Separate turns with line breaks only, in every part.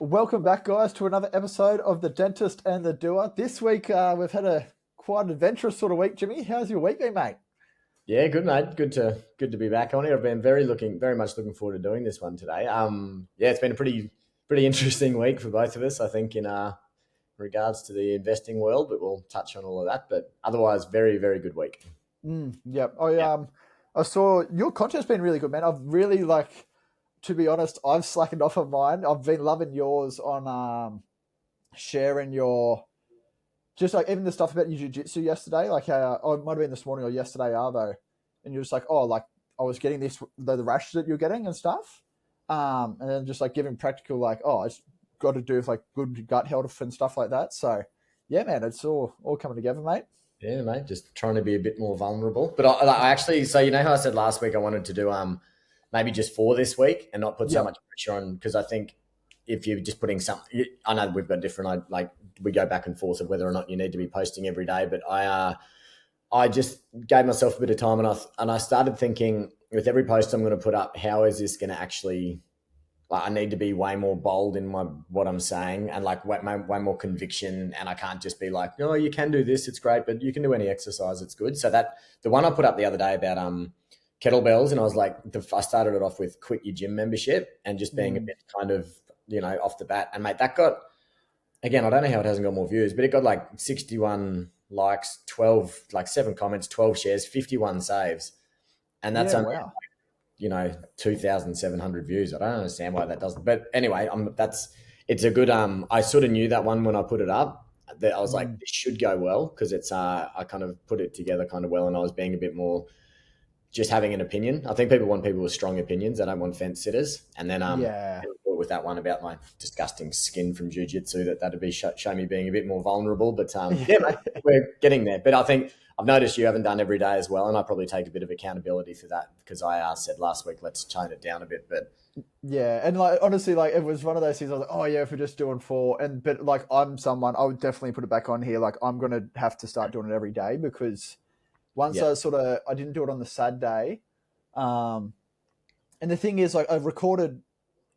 Welcome back, guys, to another episode of the Dentist and the Doer. This week, we've had a quite adventurous sort of week. Jimmy, how's your week been, mate?
Yeah, good mate. Good to be back on here. I've been very much looking forward to doing this one today. Yeah, it's been a pretty interesting week for both of us, I think, in regards to the investing world, but we'll touch on all of that. But otherwise, very good week.
Yep.
Yeah.
I saw your content's been really good, man. I've really to be honest, I've slackened off of mine. I've been loving yours on sharing your just like even the stuff about your jiu-jitsu yesterday, oh, it might have been this morning or yesterday, Arvo, and you're just like, oh, like I was getting the rashes that you're getting and stuff, and then just like giving practical, like, oh, I just got to do with like good gut health and stuff like that. So yeah, man, it's all coming together, mate.
Yeah, mate. Just trying to be a bit more vulnerable. But I actually, so you know how I said last week I wanted to do maybe just for this week and not put so much pressure on, because I think if you're just putting something, I know we've got different, like we go back and forth of whether or not you need to be posting every day, but I just gave myself a bit of time and I started thinking with every post I'm going to put up, how is this going to actually, like, I need to be way more bold in what I'm saying and like way more conviction, and I can't just be like, no, you can do this, it's great, but you can do any exercise, it's good. So that the one I put up the other day about kettlebells, and I was like, I started it off with quit your gym membership and just being a bit kind of, off the bat. And mate, that got, again, I don't know how it hasn't got more views, but it got like 61 likes, 12, like 7 comments, 12 shares, 51 saves. And that's only,
Wow.
2,700 views. I don't understand why that doesn't, but anyway, it's a good, I sort of knew that one when I put it up, that I was like, this should go well, because it's, I kind of put it together kind of well, and I was being a bit more just having an opinion. I think people want people with strong opinions. They don't want fence sitters. And then with that one about my disgusting skin from jiu-jitsu, that'd be show me being a bit more vulnerable. But yeah, mate, we're getting there. But I think I've noticed you haven't done every day as well, and I probably take a bit of accountability for that, because I said last week, let's tone it down a bit. But
yeah, and like honestly, like it was one of those things. I was like, oh yeah, if we're just doing 4, but like I would definitely put it back on here. Like I'm gonna have to start doing it every day, because once I didn't do it on the sad day. And the thing is, like, I recorded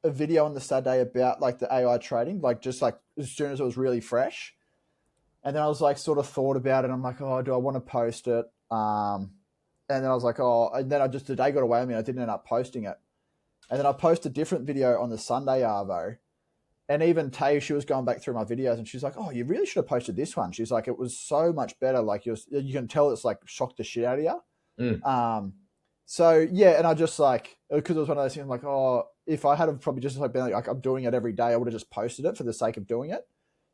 a video on the sad day about like the AI trading, like just like as soon as it was really fresh. And then I was like, sort of thought about it. I'm like, oh, do I want to post it? And then I was like, oh, and then the day got away with me. I didn't end up posting it. And then I posted a different video on the Sunday, Arvo. And even Tay, she was going back through my videos, and she's like, oh, you really should have posted this one. She's like, it was so much better. Like you can tell it's like shocked the shit out of you. So yeah, and I just like, because it was one of those things, I'm like, oh, if I had probably just like been like I'm doing it every day, I would have just posted it for the sake of doing it.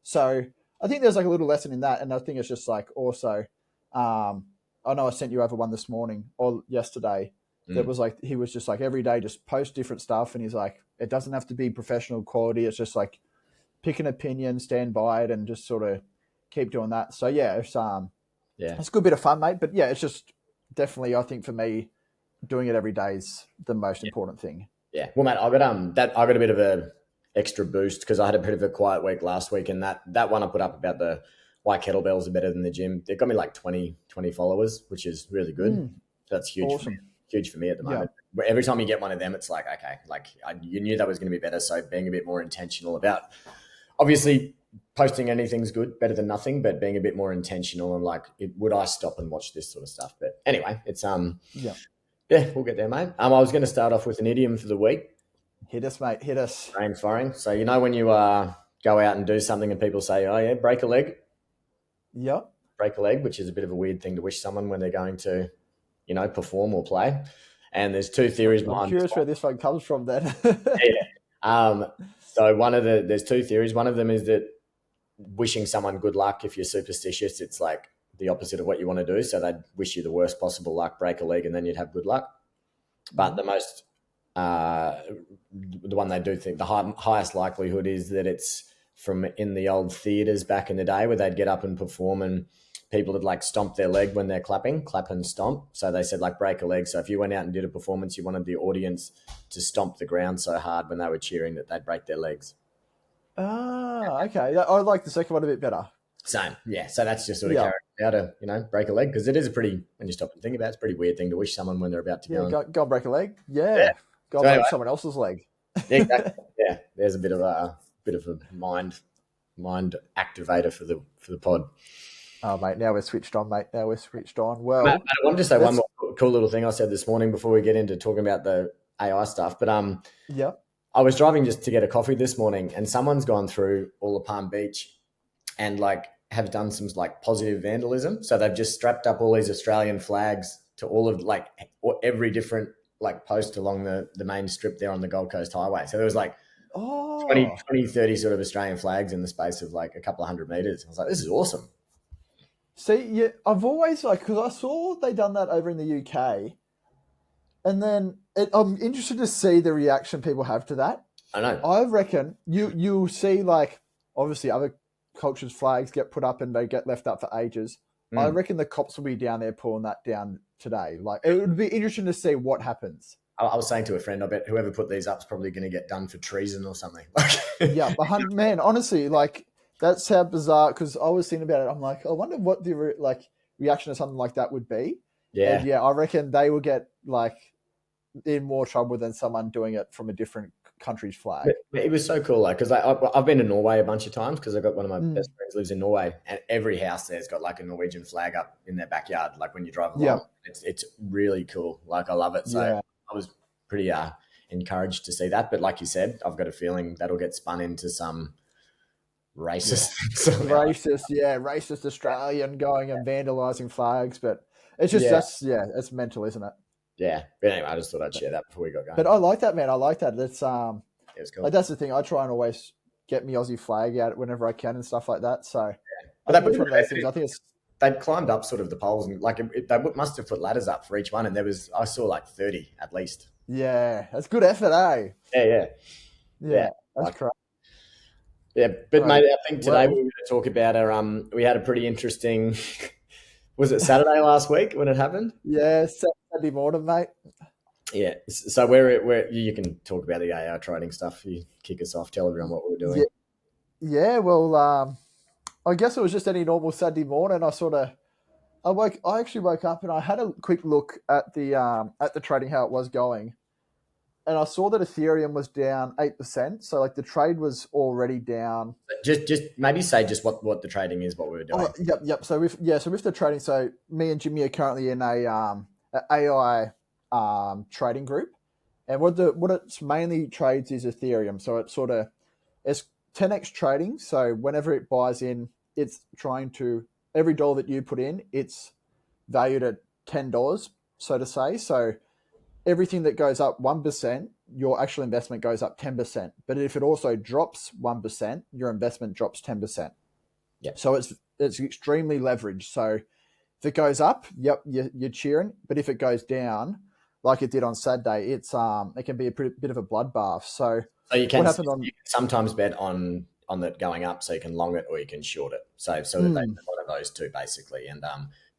So I think there's like a little lesson in that. And I think it's just like also, I know I sent you over one this morning or yesterday that was like, he was just like every day, just post different stuff. And he's like, it doesn't have to be professional quality. It's just like pick an opinion, stand by it, and just sort of keep doing that. So yeah, it's a good bit of fun, mate. But yeah, it's just definitely, I think for me, doing it every day is the most important thing.
Yeah. Well, mate, I got a bit of a extra boost because I had a bit of a quiet week last week, and that one I put up about the why kettlebells are better than the gym, it got me like 20 followers, which is really good. That's huge.
Awesome.
Huge for me at the moment. But every time you get one of them, it's like, okay, like you knew that was going to be better. So being a bit more intentional about, obviously posting anything's good, better than nothing, but being a bit more intentional and like, would I stop and watch this sort of stuff? But anyway, it's yeah, we'll get there, mate. I was going to start off with an idiom for the week.
Hit us, mate. Hit us.
Brain firing. So you know when you go out and do something and people say, oh yeah, break a leg.
Yep.
Break a leg, which is a bit of a weird thing to wish someone when they're going to, perform or play. And there's 2 theories behind.
I'm curious where this one comes from then.
So there's 2 theories. One of them is that wishing someone good luck, if you're superstitious, it's like the opposite of what you want to do. So they'd wish you the worst possible luck, break a leg, and then you'd have good luck. But the most, the one they do think, the highest likelihood is that it's from in the old theatres back in the day where they'd get up and perform and people would like stomp their leg when they're clapping, clap and stomp. So they said like break a leg. So if you went out and did a performance, you wanted the audience to stomp the ground so hard when they were cheering that they'd break their legs.
Okay. I like the second one a bit better.
Same, yeah. So that's just sort of how to, break a leg, because it is when you stop and think about it, it's a pretty weird thing to wish someone when they're about to
go and break a leg. Yeah. Go and break someone else's leg.
Yeah, exactly. Yeah, there's a bit of bit of a mind activator for the pod.
Oh, mate, now we're switched on, mate. Now we're switched on. Well,
Matt, I wanted to say one more cool little thing I said this morning before we get into talking about the AI stuff. But
yeah.
I was driving just to get a coffee this morning, and someone's gone through all of Palm Beach and like have done some like positive vandalism. So they've just strapped up all these Australian flags to all of like every different like post along the main strip there on the Gold Coast Highway. So there was like 20, 30 sort of Australian flags in the space of like a couple of 100 meters. I was like, this is awesome.
See, yeah, I've always like, because I saw they done that over in the UK, and then I'm interested to see the reaction people have to that.
I know.
I reckon you'll see like obviously other cultures' flags get put up and they get left up for ages. I reckon the cops will be down there pulling that down today. Like it would be interesting to see what happens.
I was saying to a friend, I bet whoever put these up is probably going to get done for treason or something.
Yeah, man, honestly, like that's how bizarre. Because I was thinking about it, I'm like, I wonder what the reaction to something like that would be.
Yeah,
and yeah, I reckon they will get like in more trouble than someone doing it from a different country's flag.
It was so cool, like because I've been to Norway a bunch of times because I've got one of my best friends lives in Norway, and every house there's got like a Norwegian flag up in their backyard. Like when you drive along, it's really cool. Like I love it. So I was pretty encouraged to see that. But like you said, I've got a feeling that'll get spun into some racist,
racist Australian going and vandalising flags. But it's just it's mental, isn't it?
Yeah. But anyway, I just thought I'd share that before we got going.
But I like that, man. I like that. It's
it was cool.
Like that's the thing. I try and always get my Aussie flag out whenever I can and stuff like that. So
but I think it's they'd climbed up sort of the poles and like they must have put ladders up for each one, and I saw like 30 at least.
Yeah, that's good effort, eh?
Yeah.
That's correct.
Yeah, but mate, I think today we were going to talk about we had a pretty interesting. Was it Saturday last week when it happened?
Yeah, Saturday morning, mate.
Yeah, so where you can talk about the AI trading stuff. You kick us off, tell everyone what we were doing.
Yeah. Well, I guess it was just any normal Saturday morning. I actually woke up and I had a quick look at the trading, how it was going, and I saw that Ethereum was down 8%. So like the trade was already down.
Just maybe say just what the trading is, what we were doing.
Yep. So with the trading, so me and Jimmy are currently in a AI trading group, and what it's mainly trades is Ethereum. So it's 10x trading. So whenever it buys in, it's trying to every dollar that you put in, it's valued at $10, so to say. So everything that goes up 1%, your actual investment goes up 10%. But if it also drops 1%, your investment drops 10%.
Yeah.
So it's extremely leveraged. So if it goes up, you're cheering. But if it goes down, like it did on Saturday, it can be a bit of a bloodbath. So
you can sometimes bet on that going up, so you can long it or you can short it. So they one of those two basically, and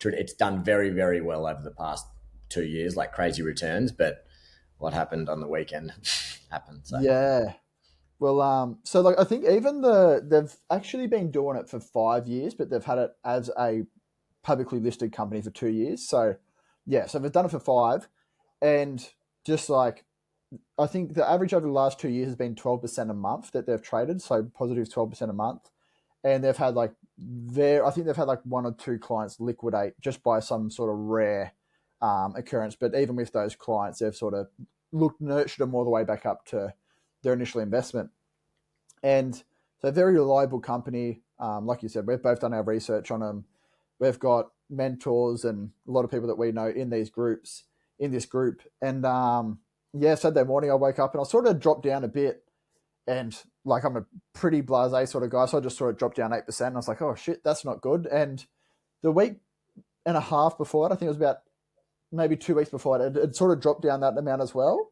it's done very, very well over the past 2 years, like crazy returns. But what happened on the weekend happened. So.
Yeah. Well, so like I think even they've actually been doing it for 5 years, but they've had it as a publicly listed company for 2 years. So yeah, so they've done it for 5, and just like I think the average over the last 2 years has been 12% a month that they've traded, so positive 12% a month, and they've had like one or two clients liquidate just by some sort of rare occurrence. But even with those clients, they've sort of nurtured them all the way back up to their initial investment. And so a very reliable company. Like you said, we've both done our research on them. We've got mentors and a lot of people that we know in this group. And Saturday morning I woke up and I sort of dropped down a bit, and like I'm a pretty blasé sort of guy, so I just sort of dropped down 8%. And I was like, oh shit, that's not good. And the week and a half before it, I think it was about maybe 2 weeks before it sort of dropped down that amount as well.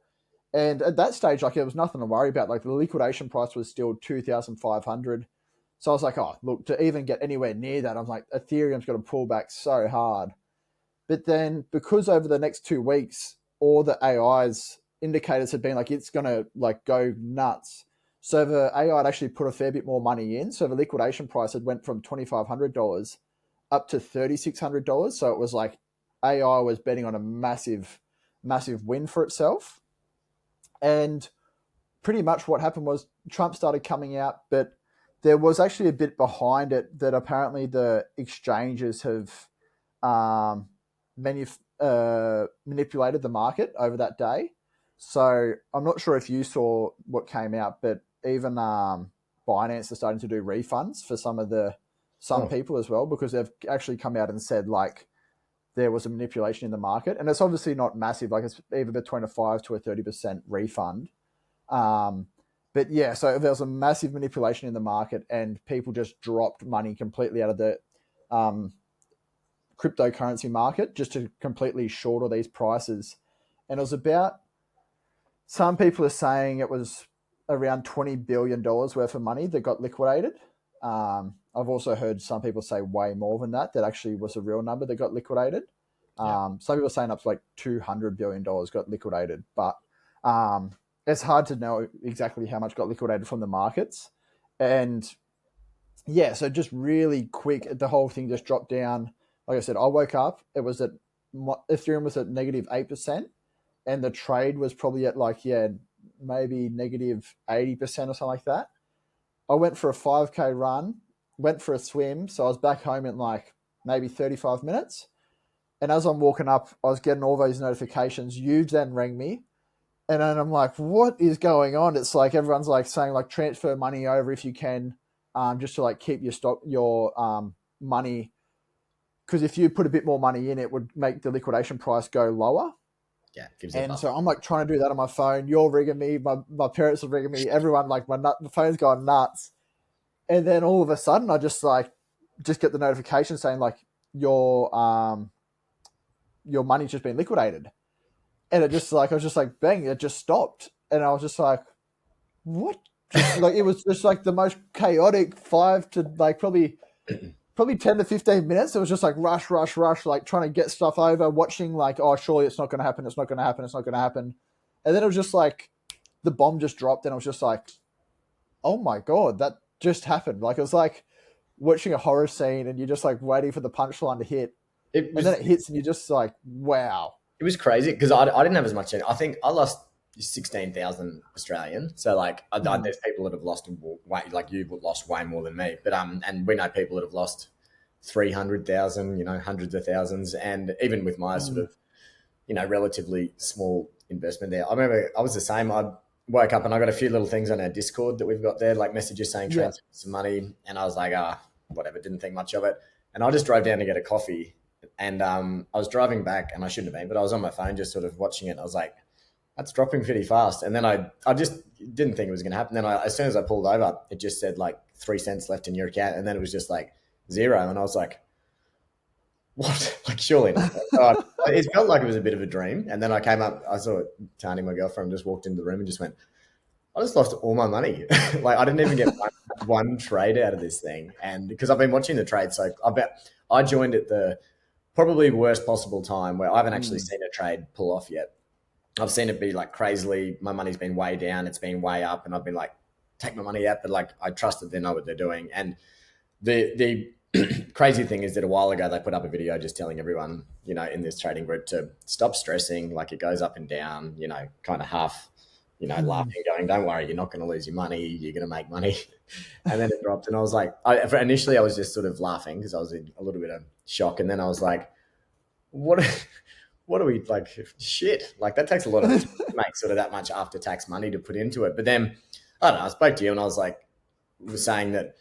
And at that stage, like, it was nothing to worry about. Like, the liquidation price was still 2,500. So I was like, oh, look, to even get anywhere near that, I'm like, Ethereum's got to pull back so hard. But then, because over the next 2 weeks, all the AI's indicators had been like, it's going to like go nuts. So the AI had actually put a fair bit more money in. So the liquidation price had went from $2,500 up to $3,600. So it was like AI was betting on a massive, massive win for itself. And pretty much what happened was Trump started coming out, but there was actually a bit behind it that apparently the exchanges have manipulated the market over that day. So I'm not sure if you saw what came out, but even Binance is starting to do refunds for some people as well, because they've actually come out and said like there was a manipulation in the market, and it's obviously not massive. Like it's either between a 5 to a 30% refund. But yeah, so there was a massive manipulation in the market, and people just dropped money completely out of the cryptocurrency market just to completely short all these prices. And it was about, some people are saying it was around $20 billion worth of money that got liquidated. I've also heard some people say way more than that actually was a real number that got liquidated. Some people are saying up to like $200 billion got liquidated, but it's hard to know exactly how much got liquidated from the markets. And yeah, so just really quick, the whole thing just dropped down. Like I said, I woke up, it was at, Ethereum was at negative 8%, and the trade was probably at like, maybe negative 80% or something like that. I went for a 5K run, went for a swim. So I was back home in like maybe 35 minutes. And as I'm walking up, I was getting all those notifications. You then rang me. And then I'm like, what is going on? It's like everyone's like saying like transfer money over if you can, just to like keep your money. Because if you put a bit more money in, it would make the liquidation price go lower.
Yeah.
And so I'm like trying to do that on my phone. You're ringing me. My parents are ringing me. Everyone, like my phone's going nuts. And then all of a sudden I just get the notification saying like your money's just been liquidated. And it just like, I was just like, bang, it just stopped. And I was just like, what? Like, it was just like the most chaotic 5 to like probably 10 to 15 minutes. It was just like rush, like trying to get stuff over, watching like, oh, surely it's not going to happen. It's not going to happen. It's not going to happen. And then it was just like the bomb just dropped, and I was just like, oh my God, that just happened. Like, it was like watching a horror scene, and you're just like waiting for the punchline to hit. And then it hits, and you're just like, wow.
It was crazy because I didn't have as much. I think I lost 16,000 Australian. So like, there's people that have lost way, like you've lost way more than me. But and we know people that have lost 300,000, hundreds of thousands. And even with my sort of, relatively small investment there, I remember I was the same. I woke up and I got a few little things on our Discord that we've got there, like messages saying transfer some money, and I was like, whatever, didn't think much of it. And I just drove down to get a coffee. And I was driving back, and I shouldn't have been, but I was on my phone just sort of watching it. I was like, that's dropping pretty fast. And then I just didn't think it was going to happen. Then as soon as I pulled over, it just said like 3 cents left in your account. And then it was just like 0. And I was like, what? Like, surely not. It felt like it was a bit of a dream. And then I came up, I saw Tani, my girlfriend, just walked into the room and just went, I just lost all my money. Like, I didn't even get one trade out of this thing. And because I've been watching the trade, so I joined at the probably worst possible time where I haven't actually seen a trade pull off yet. I've seen it be like crazily, my money's been way down, it's been way up, and I've been like, take my money out, but like I trust that they know what they're doing. And the crazy thing is that a while ago they put up a video just telling everyone, in this trading group to stop stressing, like it goes up and down, kind of half, laughing, going, don't worry, you're not going to lose your money, you're going to make money. And then it dropped, and I was like, initially I was just sort of laughing because I was in a little bit of shock, and then I was like, what are we, like, shit, like that takes a lot of to make sort of that much after tax money to put into it. But then I don't know, I spoke to you and I was saying that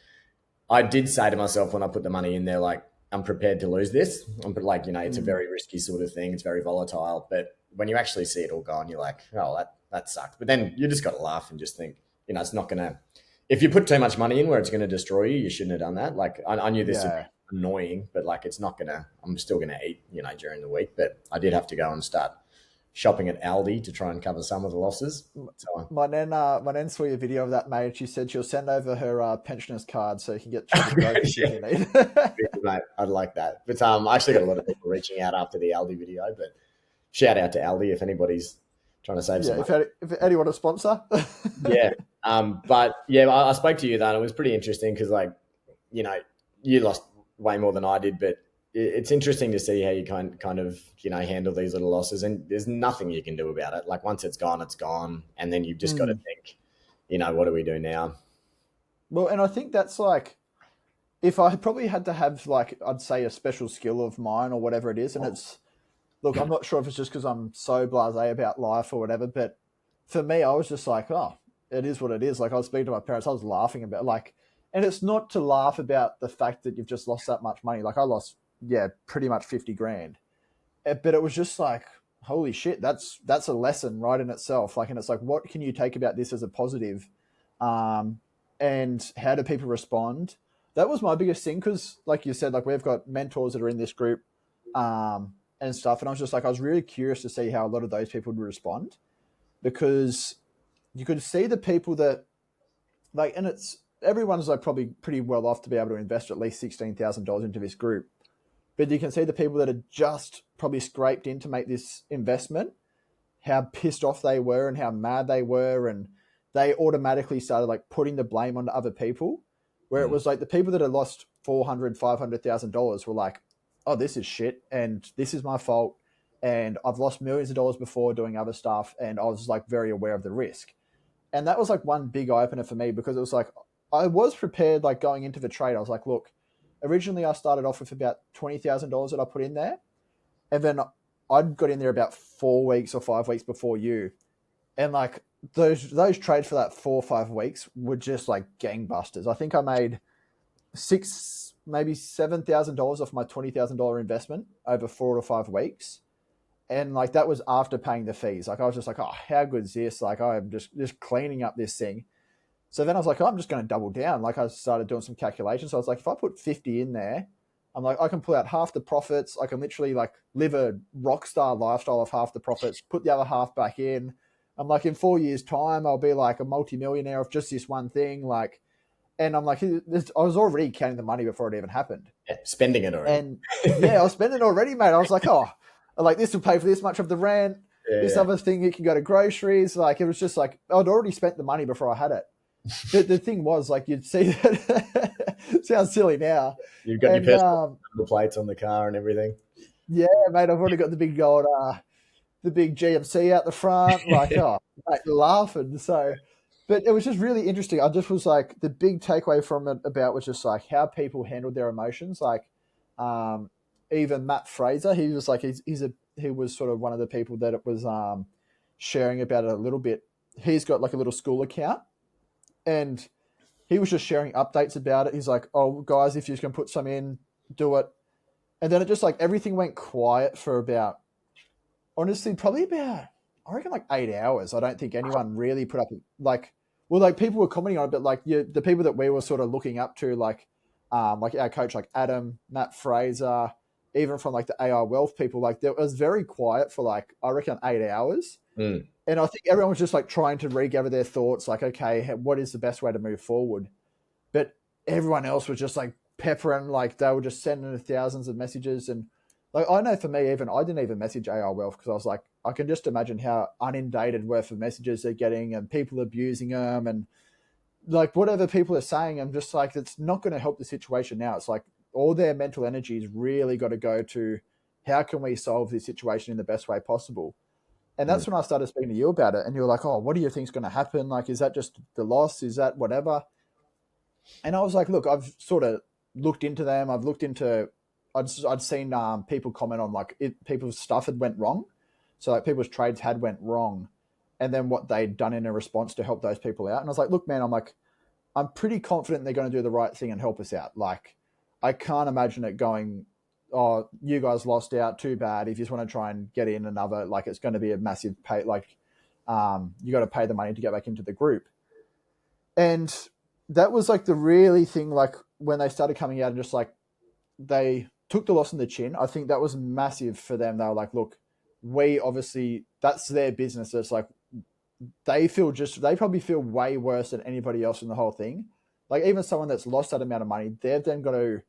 I did say to myself when I put the money in there, like, I'm prepared to lose this. I'm like, it's a very risky sort of thing, it's very volatile, but when you actually see it all gone, you're like, oh, that sucked. But then you just got to laugh and just think, it's not gonna, if you put too much money in where it's going to destroy you, you shouldn't have done that. Like, I knew this would be annoying, but like, it's not going to, I'm still going to eat, during the week. But I did have to go and start shopping at Aldi to try and cover some of the losses. So,
my nan saw your video of that, mate. She said she'll send over her pensioner's card so you can get groceries if you need.
Mate, I'd like that. But I actually got a lot of people reaching out after the Aldi video, but shout out to Aldi if anybody's trying to save some money.
If anyone a sponsor.
Yeah. But yeah, I spoke to you then. It was pretty interesting because, like, you lost way more than I did, but it's interesting to see how you kind of handle these little losses, and there's nothing you can do about it. Like, once it's gone, and then you've just got to think, what do we do now?
Well, and I think that's like, if I probably had to have like, I'd say a special skill of mine or whatever it is, and it's, look, I'm not sure if it's just because I'm so blasé about life or whatever, but for me, I was just like, oh, it is what it is. Like I was speaking to my parents, I was laughing about like, and it's not to laugh about the fact that you've just lost that much money. Like I lost, pretty much 50 grand, but it was just like, holy shit, that's a lesson right in itself. Like, and it's like, what can you take about this as a positive? And how do people respond? That was my biggest thing. Cause like you said, like we've got mentors that are in this group, and stuff. And I was just like, I was really curious to see how a lot of those people would respond, because you could see the people that like, and it's, everyone's like probably pretty well off to be able to invest at least $16,000 into this group. But you can see the people that had just probably scraped in to make this investment, how pissed off they were and how mad they were. And they automatically started like putting the blame on other people, where it was like the people that had lost $400,000, $500,000 were like, oh, this is shit. And this is my fault. And I've lost millions of dollars before doing other stuff. And I was like very aware of the risk. And that was like one big eye opener for me, because it was like, I was prepared, like going into the trade. I was like, look, originally I started off with about $20,000 that I put in there. And then I'd got in there about 4 weeks or 5 weeks before you. And like those trades for that 4 or 5 weeks were just like gangbusters. I think I made $6,000, maybe $7,000 off my $20,000 investment over 4 to 5 weeks. And like, that was after paying the fees. Like I was just like, oh, how good is this? Like I'm just cleaning up this thing. So then I was like, oh, I'm just going to double down. Like I started doing some calculations. So I was like, if I put 50 in there, I'm like, I can pull out half the profits. I can literally like live a rock star lifestyle of half the profits, put the other half back in. I'm like, in 4 years time, I'll be like a multimillionaire of just this one thing. Like, and I'm like, I was already counting the money before it even happened.
Yeah, spending it already.
And I was spending it already, mate. I was like, oh, like this will pay for this much of the rent. This other thing, you can go to groceries. Like, it was just like, I'd already spent the money before I had it. But the thing was, like, you'd see that, sounds silly now.
You've got your personal plates on the car and everything.
Yeah, mate, I've already got the big gold, the big GMC out the front. Like, oh, mate, laughing. So, but it was just really interesting. I just was like, the big takeaway from it about was just like how people handled their emotions. Like, even Matt Fraser, he was like, he was sort of one of the people that it was sharing about it a little bit. He's got like a little school account, and he was just sharing updates about it. He's like, oh, guys, if you're just going to put some in, do it. And then it just like, everything went quiet for about, honestly, probably about, I reckon like 8 hours. I don't think anyone really put up like, well, like people were commenting on it, but like the people that we were sort of looking up to, like our coach, like Adam, Matt Fraser, even from like the AI Wealth people, like it was very quiet for like, I reckon 8 hours.
Mm.
And I think everyone was just like trying to regather their thoughts, like, okay, what is the best way to move forward? But everyone else was just like peppering, like they were just sending thousands of messages. And like, I know for me, even I didn't even message AI Wealth, because I was like, I can just imagine how inundated worth of messages they're getting and people abusing them. And like, whatever people are saying, I'm just like, it's not going to help the situation now. It's like all their mental energy has really got to go to how can we solve this situation in the best way possible? And that's when I started speaking to you about it. And you were like, oh, what do you think is going to happen? Like, is that just the loss? Is that whatever? And I was like, look, I've sort of looked into them. I've looked into, I'd seen people comment on like people's stuff had went wrong. So like people's trades had went wrong, and then what they'd done in a response to help those people out. And I was like, look, man, I'm pretty confident they're going to do the right thing and help us out. Like, I can't imagine it going, oh, you guys lost out, too bad. If you just want to try and get in another, like, it's going to be a massive pay, like, you got to pay the money to get back into the group. And that was like the really thing, like when they started coming out and just like, they took the loss in the chin. I think that was massive for them. They were like, look, we obviously, that's their business. It's like, they probably feel way worse than anybody else in the whole thing. Like even someone that's lost that amount of money, they've then got to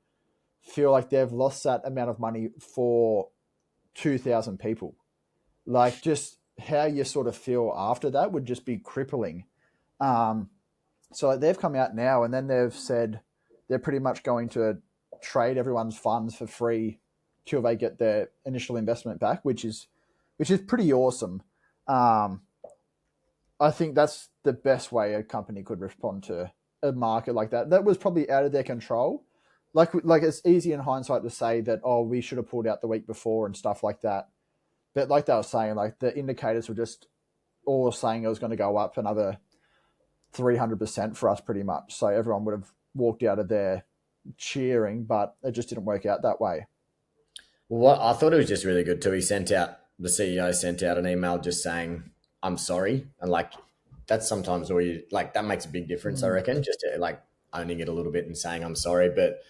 feel like they've lost that amount of money for 2,000 people. Like just how you sort of feel after that would just be crippling. So they've come out now, and then they've said they're pretty much going to trade everyone's funds for free till they get their initial investment back, which is pretty awesome. I think that's the best way a company could respond to a market like that. That was probably out of their control. Like it's easy in hindsight to say that, oh, we should have pulled out the week before and stuff like that. But like they were saying, like the indicators were just all saying it was going to go up another 300% for us pretty much. So everyone would have walked out of there cheering, but it just didn't work out that way.
Well, I thought it was just really good too. The CEO sent out an email just saying, I'm sorry. And like, that's sometimes all you like, that makes a big difference, I reckon, just to, like owning it a little bit and saying, I'm sorry. But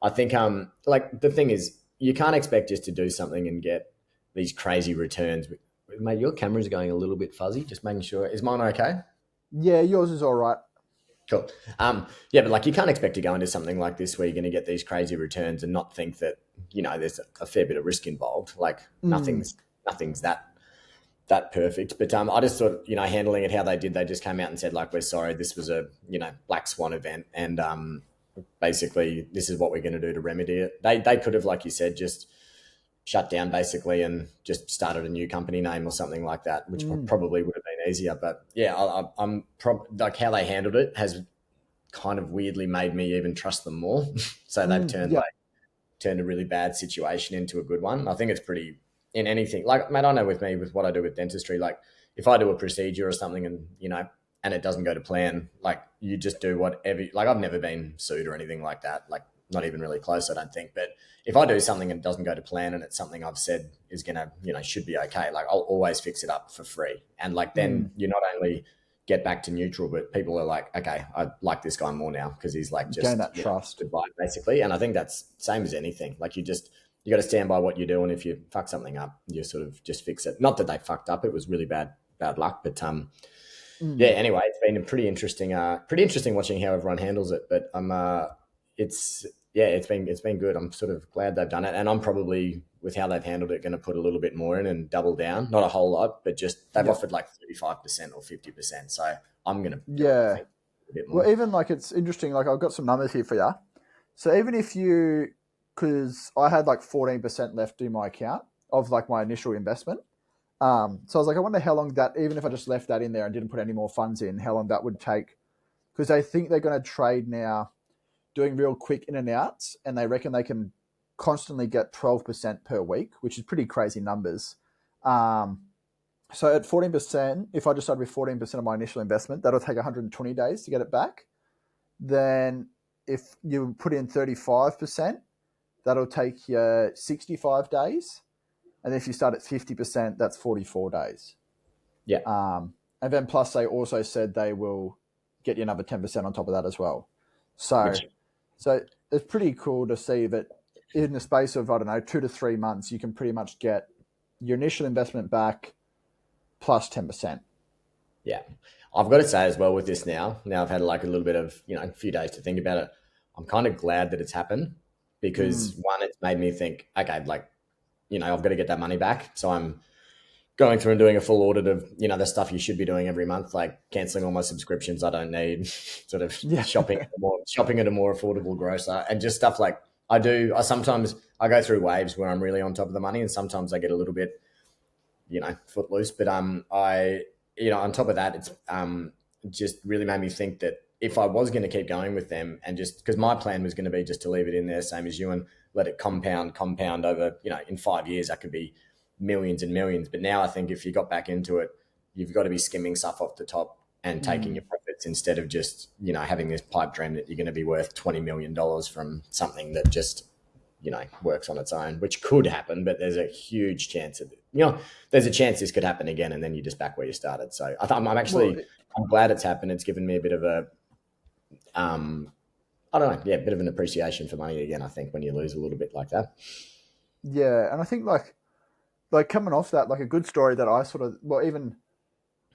I think, like the thing is, you can't expect just to do something and get these crazy returns. Mate, your camera's going a little bit fuzzy, just making sure. Is mine okay?
Yeah, yours is all right.
Cool. Yeah, but like you can't expect to go into something like this where you're going to get these crazy returns and not think that, you know, there's a fair bit of risk involved. Like nothing's that perfect. But I just thought, you know, handling it how they did, they just came out and said, like, we're sorry, this was a, you know, black swan event. And basically this is what we're going to do to remedy it. They could have, like you said, just shut down basically and just started a new company name or something like that, which probably would have been easier. But yeah, I'm like how they handled it has kind of weirdly made me even trust them more. So they've turned a really bad situation into a good one. I think it's pretty in anything. Like, mate, I know with me, with what I do with dentistry, like if I do a procedure or something and, you know, and it doesn't go to plan, like you just do whatever, like I've never been sued or anything like that. Like not even really close, I don't think. But if I do something and it doesn't go to plan and it's something I've said is going to, you know, should be okay, like I'll always fix it up for free. And like then you not only get back to neutral, but people are like, okay, I like this guy more now because he's like just
gain that trust,
goodbye, basically. And I think that's same as anything. Like you got to stand by what you do, and if you fuck something up, you sort of just fix it. Not that they fucked up; it was really bad luck. But yeah. Anyway, it's been a pretty interesting watching how everyone handles it. But it's been good. I'm sort of glad they've done it, and I'm probably, with how they've handled it, going to put a little bit more in and double down. Not a whole lot, but just they've offered like 35% or 50%. So I'm going to
a bit more. Well, even like it's interesting. Like I've got some numbers here for you. So even if you, because I had like 14% left in my account of like my initial investment. So I was like, I wonder how long that, even if I just left that in there and didn't put any more funds in, how long that would take. Because they think they're going to trade now doing real quick in and outs, and they reckon they can constantly get 12% per week, which is pretty crazy numbers. So at 14%, if I just started with 14% of my initial investment, that'll take 120 days to get it back. Then if you put in 35%, that'll take you 65 days. And if you start at 50%, that's 44 days.
Yeah.
And then plus they also said they will get you another 10% on top of that as well. So it's pretty cool to see that in the space of, 2 to 3 months, you can pretty much get your initial investment back plus 10%.
Yeah. I've got to say as well with this now I've had like a little bit of, you know, a few days to think about it. I'm kind of glad that it's happened because one, it's made me think, okay, like, you know, I've got to get that money back. So I'm going through and doing a full audit of, you know, the stuff you should be doing every month, like canceling all my subscriptions I don't need, sort of shopping at a more affordable grocer, and just stuff like I sometimes go through waves where I'm really on top of the money, and sometimes I get a little bit, you know, footloose. But you know, on top of that, it's just really made me think that if I was going to keep going with them, and just because my plan was going to be just to leave it in there, same as you, and let it compound over, you know, in 5 years, that could be millions and millions. But now I think if you got back into it, you've got to be skimming stuff off the top and taking your profits instead of just, you know, having this pipe dream that you're going to be worth $20 million from something that just, you know, works on its own, which could happen, but there's a huge chance of, you know, there's a chance this could happen again, and then you're just back where you started. So I'm glad it's happened. It's given me a bit of a, I don't know, a bit of an appreciation for money again, I think, when you lose a little bit like that.
Yeah, and I think like coming off that, like a good story that I sort of, well, even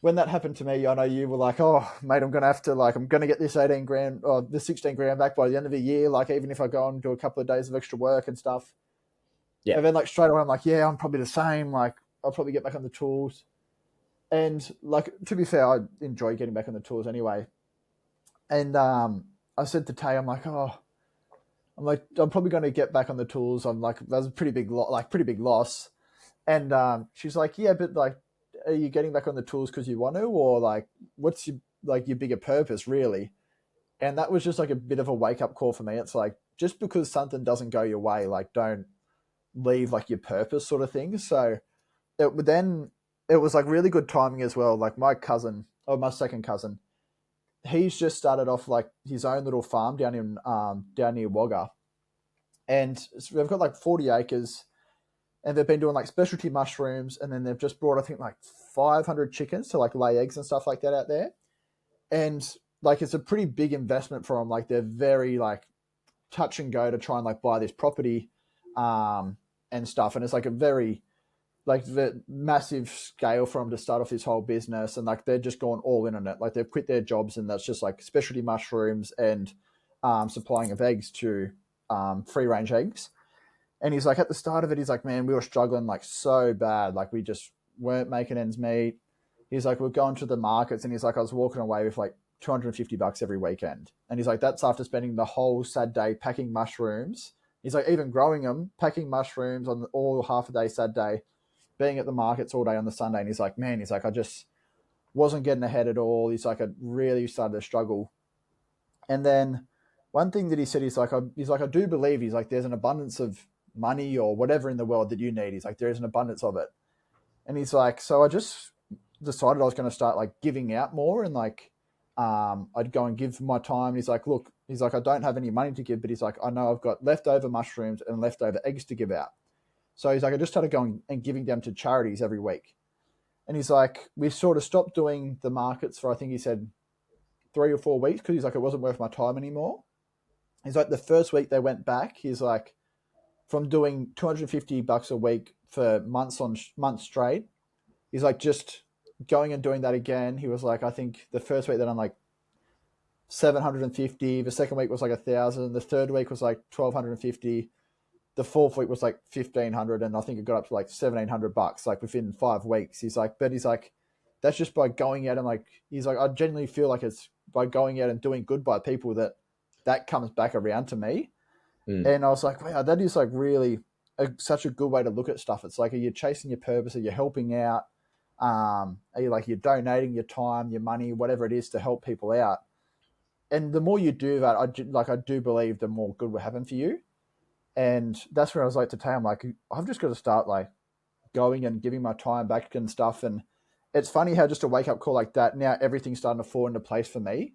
when that happened to me, I know you were like, oh, mate, I'm going to get this 18 grand or the 16 grand back by the end of the year. Like, even if I go and do a couple of days of extra work and stuff. Yeah. And then like straight away, I'm like, yeah, I'm probably the same. Like, I'll probably get back on the tools. And like, to be fair, I enjoy getting back on the tools anyway. And I said to Tay, I'm like, I'm probably going to get back on the tools. I'm like, that was a pretty big loss. And she's like, yeah, but like, are you getting back on the tools because you want to, or like what's your bigger purpose really? And that was just like a bit of a wake up call for me. It's like, just because something doesn't go your way, like don't leave like your purpose sort of thing. So it was like really good timing as well. Like my cousin, or my second cousin, he's just started off like his own little farm down near Wagga, and they've got like 40 acres, and they've been doing like specialty mushrooms, and then they've just brought, I think, like 500 chickens to like lay eggs and stuff like that out there. And like it's a pretty big investment for them. Like they're very like touch and go to try and like buy this property and stuff, and it's like a very like the massive scale for them to start off this whole business, and like they're just going all in on it. Like they've quit their jobs, and that's just like specialty mushrooms and supplying of eggs to free range eggs. And he's like, at the start of it, he's like, man, we were struggling like so bad, like we just weren't making ends meet. He's like, we're going to the markets, and he's like, I was walking away with like $250 every weekend, and he's like, that's after spending the whole sad day packing mushrooms. He's like, even growing them, packing mushrooms on all half a day sad day, being at the markets all day on the Sunday. And he's like, man, he's like, I just wasn't getting ahead at all. He's like, I really started to struggle. And then one thing that he said, he's like, I do believe, he's like, there's an abundance of money or whatever in the world that you need. He's like, there is an abundance of it. And he's like, so I just decided I was going to start like giving out more, and like, I'd go and give my time. He's like, look, he's like, I don't have any money to give, but he's like, I know I've got leftover mushrooms and leftover eggs to give out. So he's like, I just started going and giving them to charities every week. And he's like, we sort of stopped doing the markets for, I think he said 3 or 4 weeks, because he's like, it wasn't worth my time anymore. He's like, the first week they went back, he's like, from doing $250 a week for months straight, he's like, just going and doing that again. He was like, I think the first week they done like 750. The second week was like 1,000. The third week was like 1,250. The fourth week was like 1,500, and I think it got up to like $1,700 like within 5 weeks. He's like, but he's like, that's just by going out and like, he's like, I genuinely feel like it's by going out and doing good by people that comes back around to me. And I was like, wow, that is like really such a good way to look at stuff. It's like, are you chasing your purpose? Are you helping out? Are you like, you're donating your time, your money, whatever it is to help people out? And the more you do that, I do believe the more good will happen for you. And that's where I was like, today, I'm like, I've just got to start like going and giving my time back and stuff. And it's funny how just a wake up call like that, now everything's starting to fall into place for me.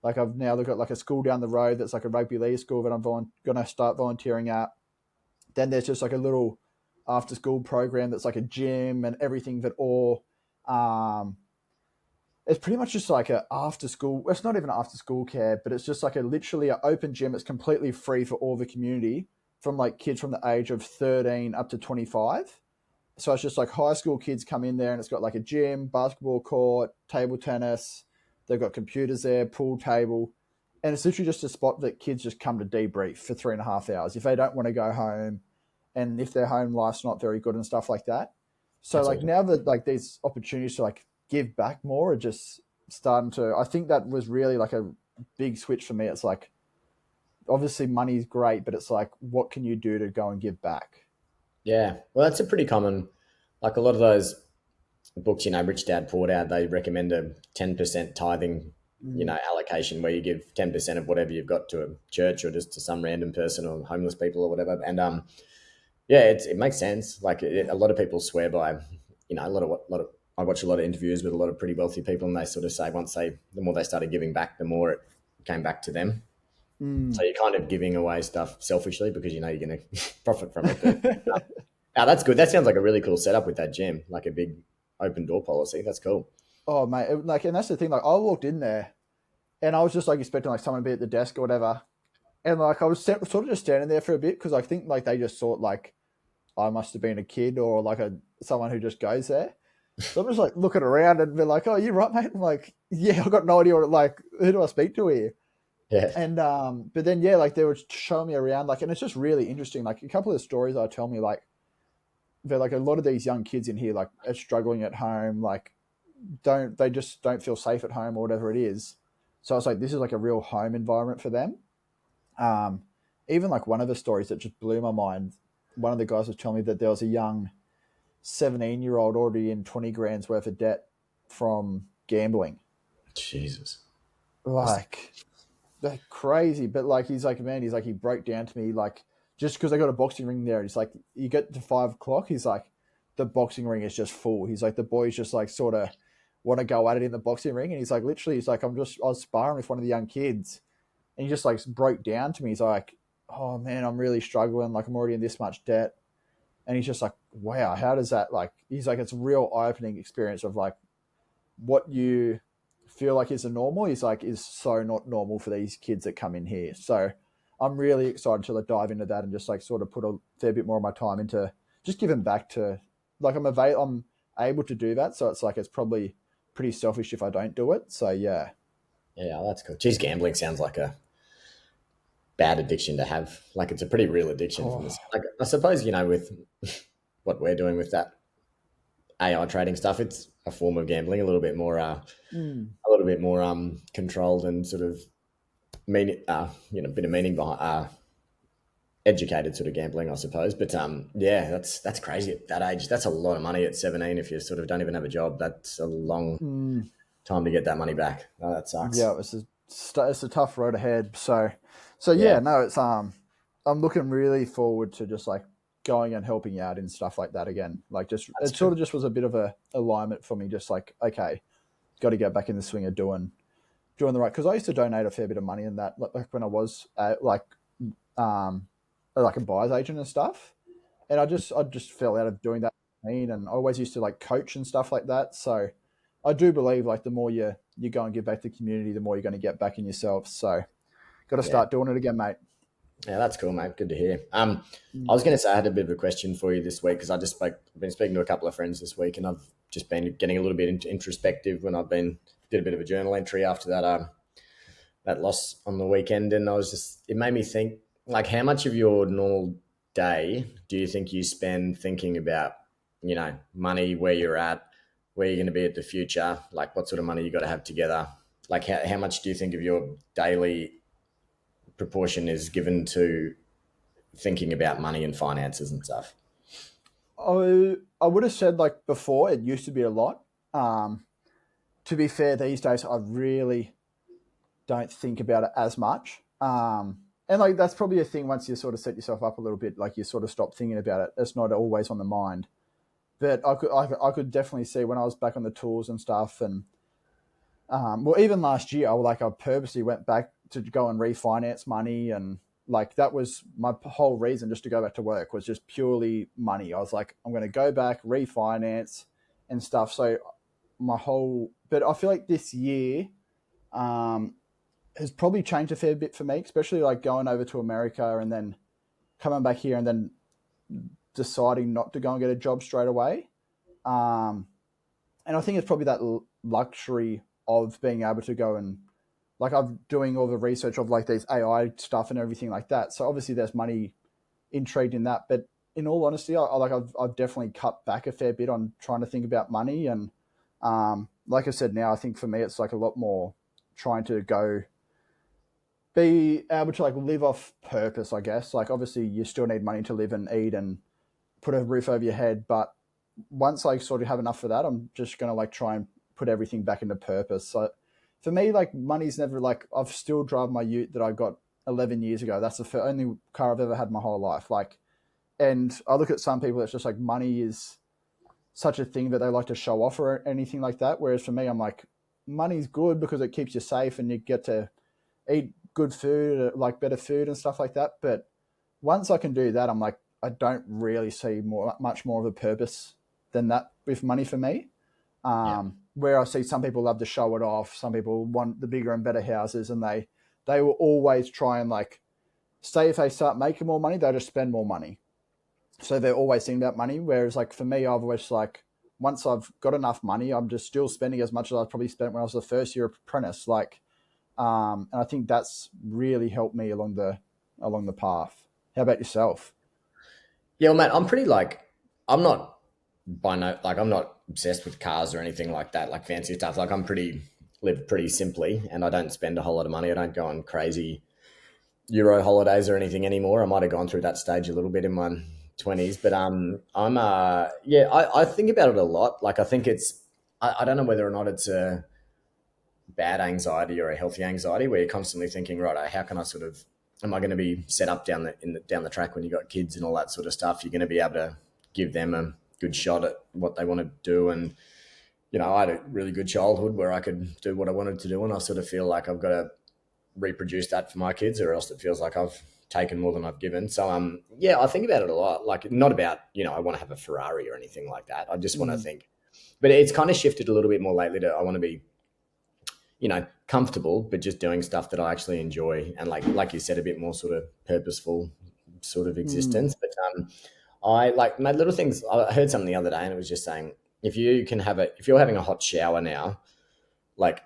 Like I've now got like a school down the road that's like a rugby league school that I'm going to start volunteering at. Then there's just like a little after school program that's like a gym and everything that all, it's pretty much just like a after school. It's not even after school care, but it's just like literally an open gym. It's completely free for all the community, from like kids from the age of 13 up to 25. So it's just like high school kids come in there, and it's got like a gym, basketball court, table tennis. They've got computers there, pool table. And it's literally just a spot that kids just come to debrief for 3.5 hours if they don't want to go home, and if their home life's not very good and stuff like that. So that's like awesome. Now that like these opportunities to like give back more are just starting to, I think that was really like a big switch for me. It's like, obviously money's great, but it's like, what can you do to go and give back?
Yeah. Well, that's a pretty common, like a lot of those books, Rich Dad, Poor Dad, they recommend a 10% tithing, allocation where you give 10% of whatever you've got to a church or just to some random person or homeless people or whatever. And it makes sense. Like a lot of people swear by, a lot of, I watch a lot of interviews with a lot of pretty wealthy people, and they sort of say the more they started giving back, the more it came back to them. So you're kind of giving away stuff selfishly because you're going to profit from it. But, that's good. That sounds like a really cool setup with that gym, like a big open door policy. That's cool.
Oh, mate. And that's the thing. Like, I walked in there and I was just like expecting like someone to be at the desk or whatever. And like, I was sort of just standing there for a bit, because I think like they just thought like I must have been a kid or like someone who just goes there. So I'm just like looking around and be like, oh, you right, mate? I'm like, yeah, I've got no idea who do I speak to here?
Yeah.
And but then like they were showing me around, like, and it's just really interesting. Like a couple of stories they tell me, like they're like, a lot of these young kids in here like are struggling at home, like they just don't feel safe at home or whatever it is. So I was like, this is like a real home environment for them. Even like one of the stories that just blew my mind, one of the guys was telling me that there was a young 17-year-old already in 20 grand's worth of debt from gambling.
Jesus.
Like, they're crazy. But like, he's like, man, he's like, he broke down to me, like, just because I got a boxing ring there. He's like, you get to 5 o'clock. He's like, the boxing ring is just full. He's like, the boys just like sort of want to go at it in the boxing ring. And he's like, literally, he's like, I was sparring with one of the young kids. And he just like broke down to me. He's like, oh man, I'm really struggling. Like, I'm already in this much debt. And he's just like, wow, how does that, like, he's like, it's a real eye-opening experience of like what you feel like is a normal, he's like, is so not normal for these kids that come in here. So I'm really excited to like dive into that and just like sort of put a fair bit more of my time into just giving back to, like, I'm able to do that. So it's like, it's probably pretty selfish if I don't do it. So yeah.
Yeah, that's cool. Geez, gambling sounds like a bad addiction to have. Like, it's a pretty real addiction.
Oh.
From this. Like, I suppose, you know, with what we're doing with that AI trading stuff, it's a form of gambling, a little bit more controlled and sort of bit of meaning behind educated sort of gambling, I suppose. But yeah, that's crazy at that age. That's a lot of money at 17 if you sort of don't even have a job. That's a long time to get that money back. Oh, that sucks.
Yeah, it's a tough road ahead. So yeah, no, it's I'm looking really forward to just like going and helping out and stuff like that again. Like, just that's it sort of just was a bit of a alignment for me. Just like, okay, got to get back in the swing of doing the right, because I used to donate a fair bit of money in that, like when I was like a buyer's agent and stuff, and I just fell out of doing that, and I always used to like coach and stuff like that. So I do believe like the more you go and give back to the community, the more you're going to get back in yourself. So got to start doing it again, mate.
Yeah, that's cool, mate. Good to hear. I was going to say I had a bit of a question for you this week, because I've been speaking to a couple of friends this week, and I've just been getting a little bit introspective when did a bit of a journal entry after that loss on the weekend, and it made me think, like, how much of your normal day do you think you spend thinking about, you know, money, where you're at, where you're going to be at the future, like what sort of money you got to have together? Like, how much do you think of your daily proportion is given to thinking about money and finances and stuff?
I would have said, like, before, it used to be a lot. To be fair, these days I really don't think about it as much. And like, that's probably a thing, once you sort of set yourself up a little bit, like you sort of stop thinking about it. It's not always on the mind. But I could definitely see when I was back on the tools and stuff, and well, even last year, I purposely went back to go and refinance money, and like that was my whole reason just to go back to work, was just purely money. I was like, I'm going to go back, refinance and stuff. So but I feel like this year has probably changed a fair bit for me, especially like going over to America and then coming back here and then deciding not to go and get a job straight away. And I think it's probably that luxury of being able to go and, like, I'm doing all the research of like these AI stuff and everything like that. So obviously there's money intrigued in that, but in all honesty, I've definitely cut back a fair bit on trying to think about money. And like I said, now I think for me, it's like a lot more trying to be able to like live off purpose, I guess. Like, obviously you still need money to live and eat and put a roof over your head. But once I sort of have enough of that, I'm just going to like try and put everything back into purpose. So for me, like, money's never, like, I've still driven my ute that I got 11 years ago. That's the only car I've ever had my whole life. Like, and I look at some people, it's just like money is such a thing that they like to show off or anything like that. Whereas for me, I'm like, money's good because it keeps you safe and you get to eat good food, like better food and stuff like that. But once I can do that, I'm like, I don't really see much more of a purpose than that with money for me. Where I see some people love to show it off. Some people want the bigger and better houses, and they will always try and, like, say if they start making more money, they'll just spend more money. So they're always thinking about money. Whereas, like, for me, I've always, like, once I've got enough money, I'm just still spending as much as I probably spent when I was a first year apprentice. Like, and I think that's really helped me along the path. How about yourself?
Yeah, well, mate, I'm pretty, like, I'm not obsessed with cars or anything like that, like fancy stuff. Like, live pretty simply, and I don't spend a whole lot of money. I don't go on crazy Euro holidays or anything anymore. I might have gone through that stage a little bit in my 20s, but I think about it a lot. Like I think I don't know whether or not it's a bad anxiety or a healthy anxiety where you're constantly thinking, right, how can I sort of, am I going to be set up down the track when you got kids and all that sort of stuff? You're going to be able to give them a good shot at what they want to do. And, I had a really good childhood where I could do what I wanted to do. And I sort of feel like I've got to reproduce that for my kids, or else it feels like I've taken more than I've given. So, I think about it a lot, like not about, I want to have a Ferrari or anything like that. I just want to think, but it's kind of shifted a little bit more lately to, I want to be, comfortable, but just doing stuff that I actually enjoy. And like you said, a bit more sort of purposeful sort of existence. But I like my little things. I heard something the other day and it was just saying, if you're having a hot shower now, like,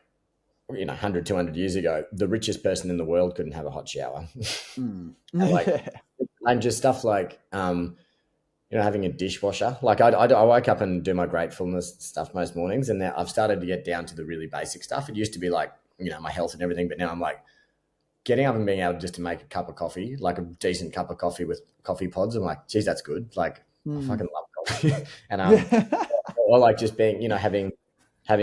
100, 200 years ago, the richest person in the world couldn't have a hot shower. And just stuff like, having a dishwasher. Like I wake up and do my gratefulness stuff most mornings, and now I've started to get down to the really basic stuff. It used to be like, my health and everything, but now I'm like getting up and being able just to make a cup of coffee, like a decent cup of coffee with coffee pods. I'm like, geez, that's good. Like I fucking love coffee. And or like just being, having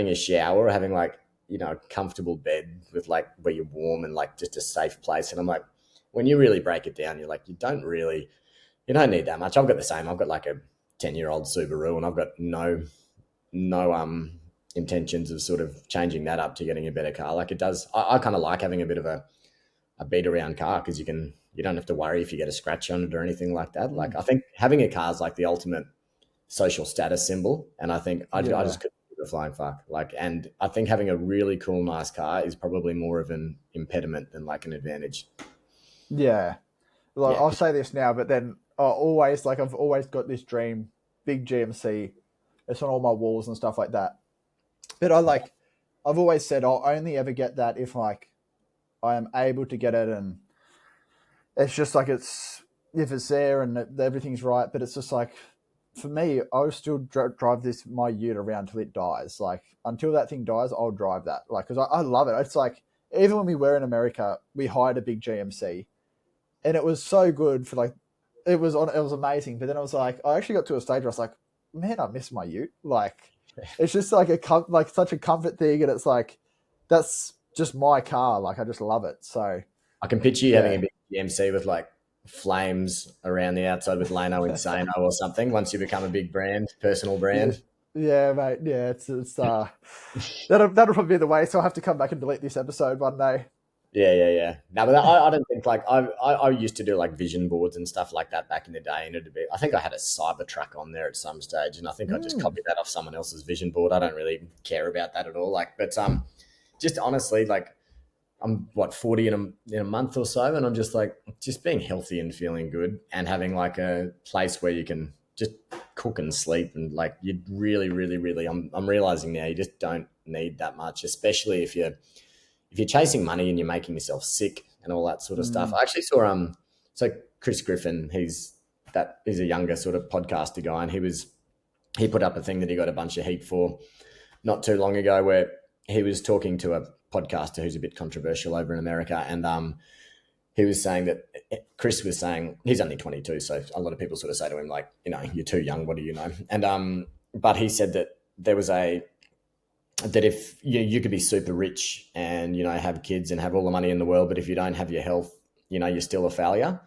a shower, or having like, a comfortable bed with like where you're warm and like just a safe place. And I'm like, when you really break it down, you're like, you don't need that much. I've got the same. I've got like a 10-year-old Subaru, and I've got no intentions of sort of changing that up to getting a better car. Like it does. I kind of like having a bit of a beat around car, because you don't have to worry if you get a scratch on it or anything like that. Like I think having a car is like the ultimate social status symbol. And I think I just couldn't give a flying fuck. Like, and I think having a really cool, nice car is probably more of an impediment than like an advantage.
Yeah. Like, I'll say this now, but then I've always got this dream, big GMC. It's on all my walls and stuff like that. But I've always said I'll only ever get that if like I am able to get it, and it's just like if it's there and everything's right. But it's just like, for me, I'll still drive my ute around till it dies. Like until that thing dies, I'll drive that. Like, because I love it. It's like, even when we were in America, we hired a big GMC. And it was so good for like, it was amazing. But then I was like, I actually got to a stage where I was like, man, I miss my ute. Like, it's just like such a comfort thing. And it's like, that's just my car. Like, I just love it. So
I can picture you having a big GMC with like flames around the outside with Layne Insano or something once you become a big brand, personal brand.
Yeah, mate. Yeah, it's that'll probably be the way. So I'll have to come back and delete this episode one day.
Yeah. No, but I don't think like I used to do like vision boards and stuff like that back in the day, and I think I had a Cybertruck on there at some stage, and I think I just copied that off someone else's vision board. I don't really care about that at all. Like, but just honestly, like I'm 40 in a month or so, and I'm just like being healthy and feeling good, and having like a place where you can just cook and sleep, and like you really, really, really, I'm realizing now you just don't need that much, especially if you're chasing money and you're making yourself sick and all that sort of stuff. I actually saw so Chris Griffin, he's a younger sort of podcaster guy, and he put up a thing that he got a bunch of heat for not too long ago, where he was talking to a podcaster who's a bit controversial over in America, and he was saying that Chris was saying he's only 22, so a lot of people sort of say to him like, you're too young, what do you know? And but he said that there was that if you could be super rich and have kids and have all the money in the world, but if you don't have your health, you're still a failure,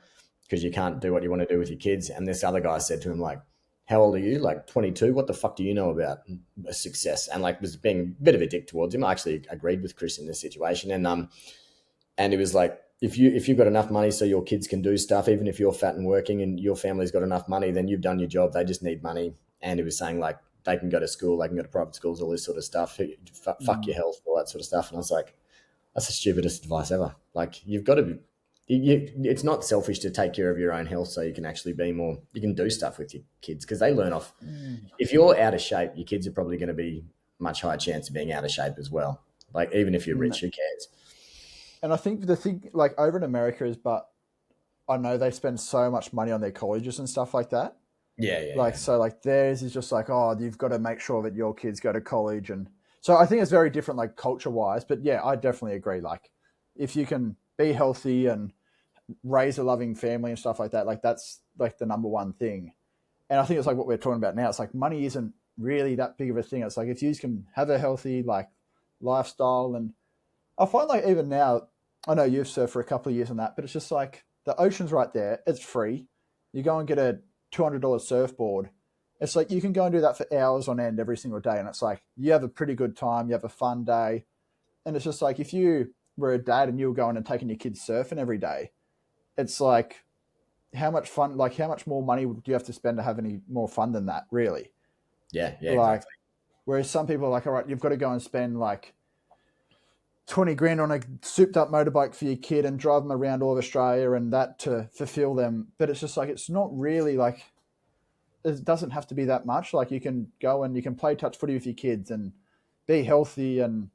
because you can't do what you want to do with your kids. And this other guy said to him like, how old are you? Like 22? What the fuck do you know about success? And like was being a bit of a dick towards him. I actually agreed with Chris in this situation, and it was like, if you've got enough money so your kids can do stuff, even if you're fat and working and your family's got enough money, then you've done your job. They just need money. And he was saying like, they can go to school, they can go to private schools, all this sort of stuff. Fuck your health, all that sort of stuff. And I was like, that's the stupidest advice ever. Like, you've got to be, it's not selfish to take care of your own health so you can actually you can do stuff with your kids, because they learn off. If you're out of shape, your kids are probably going to be much higher chance of being out of shape as well. Like, even if you're rich, who cares?
And I think the thing, like over in America is, but I know they spend so much money on their colleges and stuff like that.
Yeah.
So like theirs is just like, oh, you've got to make sure that your kids go to college. And so I think it's very different, like culture wise, but yeah, I definitely agree. Like if you can be healthy and raise a loving family and stuff like that. Like that's like the number one thing. And I think it's like what we're talking about now. It's like money isn't really that big of a thing. It's like if you can have a healthy like lifestyle, and I find like even now, I know you've surfed for a couple of years and that, but it's just like the ocean's right there. It's free. You go and get a $200 surfboard. It's like you can go and do that for hours on end every single day. And it's like you have a pretty good time. You have a fun day. And it's just like if you were a dad and you were going and taking your kids surfing every day, it's like how much fun, like how much more money do you have to spend to have any more fun than that, really?
Yeah,
like,
exactly.
Whereas some people are like, all right, you've got to go and spend like 20 grand on a souped up motorbike for your kid and drive them around all of Australia and that to fulfill them. But it's just like, it's not really like, it doesn't have to be that much. Like you can go and you can play touch footy with your kids and be healthy. And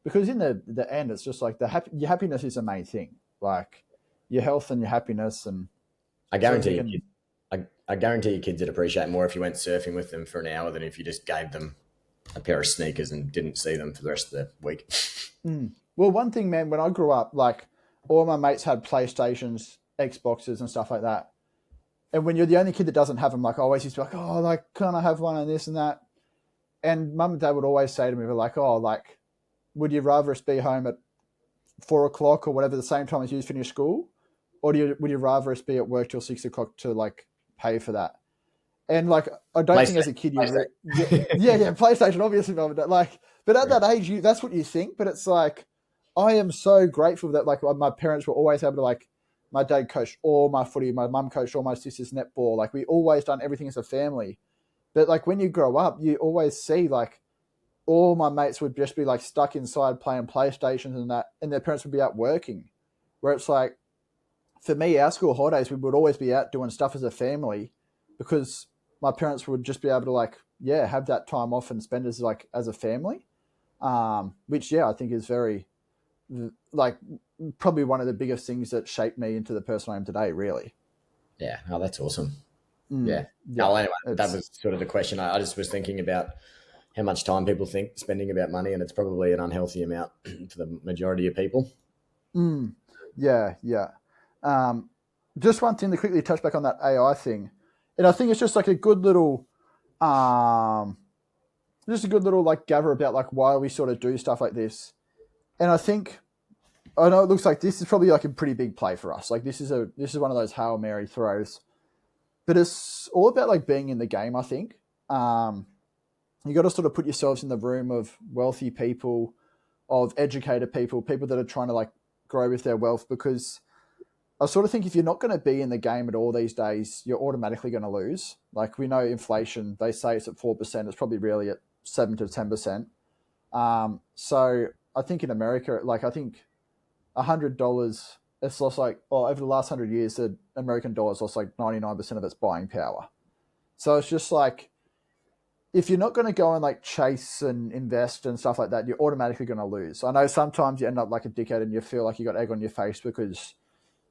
because in the end, it's just like your happiness is the main thing. Like your health and your happiness. And
I guarantee I guarantee your kids would appreciate more if you went surfing with them for an hour than if you just gave them a pair of sneakers and didn't see them for the rest of the week.
Well, one thing, man, when I grew up, like all my mates had PlayStations, Xboxes and stuff like that. And when you're the only kid that doesn't have them, like I always used to be like, oh, like, can't I have one and this and that? And mum and dad would always say to me, like, oh, like, would you rather us be home at 4 o'clock or whatever, the same time as you finish school? Or would you rather us be at work till 6 o'clock to like pay for that? And like, I don't think as a kid, PlayStation, obviously, mum and dad, like, but at that age, that's what you think. But it's like, I am so grateful that like my parents were always able to like, my dad coached all my footy, my mum coached all my sisters netball. Like we always done everything as a family. But like when you grow up, you always see like all my mates would just be like stuck inside playing PlayStations and that, and their parents would be out working. Where it's like, for me, our school holidays, we would always be out doing stuff as a family because my parents would just be able to like, have that time off and spend as like as a family. Which I think is very like probably one of the biggest things that shaped me into the person I am today, really.
Yeah. Oh, that's awesome.
Yeah.
Oh, anyway, that was sort of the question. I just was thinking about how much time people think spending about money, and it's probably an unhealthy amount for the majority of people.
Yeah. Just one thing to quickly touch back on that AI thing. And I think it's just like a good little, like gather about like why we sort of do stuff like this. And I know it looks like this is probably like a pretty big play for us. Like this is one of those Hail Mary throws, but it's all about like being in the game. I think you got to sort of put yourselves in the room of wealthy people, of educated people that are trying to like grow with their wealth. Because I sort of think if you're not going to be in the game at all these days, you're automatically going to lose. Like we know inflation, they say it's at 4%. It's probably really at 7 to 10%. So I think in America, like I think $100, it's lost like, over the last 100 years, the American dollar's lost like 99% of its buying power. So it's just like, if you're not going to go and like chase and invest and stuff like that, you're automatically going to lose. I know sometimes you end up like a dickhead and you feel like you got egg on your face because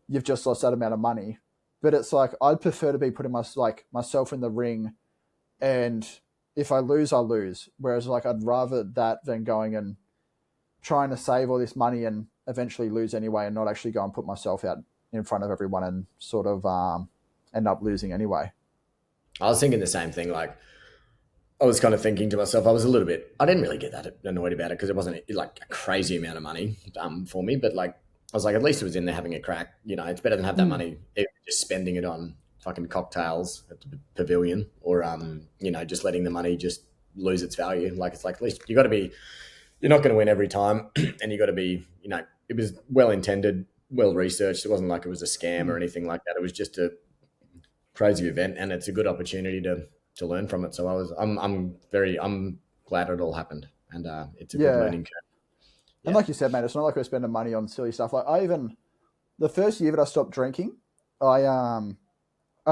you've just lost that amount of money. But it's like, I'd prefer to be putting myself in the ring, and if I lose, I lose. Whereas like, I'd rather that than going and trying to save all this money and eventually lose anyway, and not actually go and put myself out in front of everyone and sort of end up losing anyway.
I was thinking the same thing. Like I was kind of thinking to myself, I didn't really get that annoyed about it because it wasn't like a crazy amount of money for me, but like, I was like, at least it was in there having a crack. You know, it's better than have that money just spending it on fucking cocktails at the pavilion, or just letting the money just lose its value. Like it's like, at least you're not going to win every time, and you got to be, it was well intended, well researched. It wasn't like it was a scam or anything like that. It was just a crazy event, and it's a good opportunity to learn from it. So I'm glad it all happened, and it's a good learning curve.
Yeah. And like you said, mate, it's not like we're spending money on silly stuff. Like the first year that I stopped drinking, I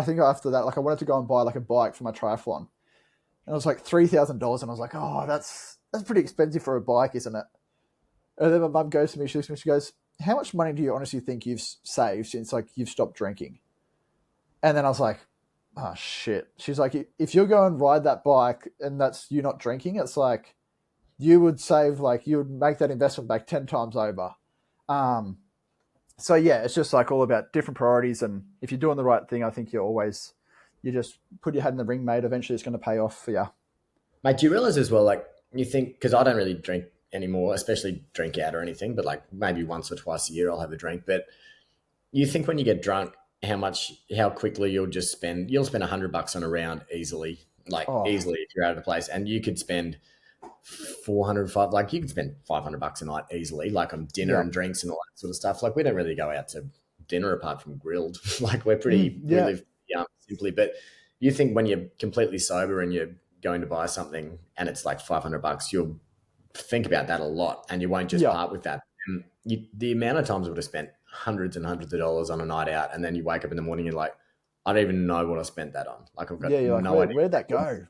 think after that, like I wanted to go and buy like a bike for my triathlon, and it was like $3,000, and I was like, oh, that's pretty expensive for a bike, isn't it? And then my mum goes to me, she looks at me, she goes, how much money do you honestly think you've saved since like you've stopped drinking? And then I was like, oh shit. She's like, if you're going to ride that bike and that's you not drinking, it's like you would make that investment back 10 times over. So yeah, it's just like all about different priorities, and if you're doing the right thing, I think you just put your head in the ring, mate. Eventually, it's going to pay off for you.
Mate, do you realize as well, like, you think, because I don't really drink anymore, especially drink out or anything, but like maybe once or twice a year I'll have a drink. But you think when you get drunk, how quickly you'll spend $100 on a round easily, like
Oh
easily if you're out of the place, and you could spend 405, like you could spend $500 a night easily, like on dinner
yeah,
and drinks and all that sort of stuff. Like we don't really go out to dinner apart from grilled. Like we
yeah,
live simply. But you think when you're completely sober and you're going to buy something and it's like $500, you'll think about that a lot, and you won't just
yeah,
part with that. And the amount of times I would have spent hundreds and hundreds of dollars on a night out, and then you wake up in the morning, you're like, I don't even know what I spent that on. Like I've got
yeah. You're like,
no idea.
where'd that go?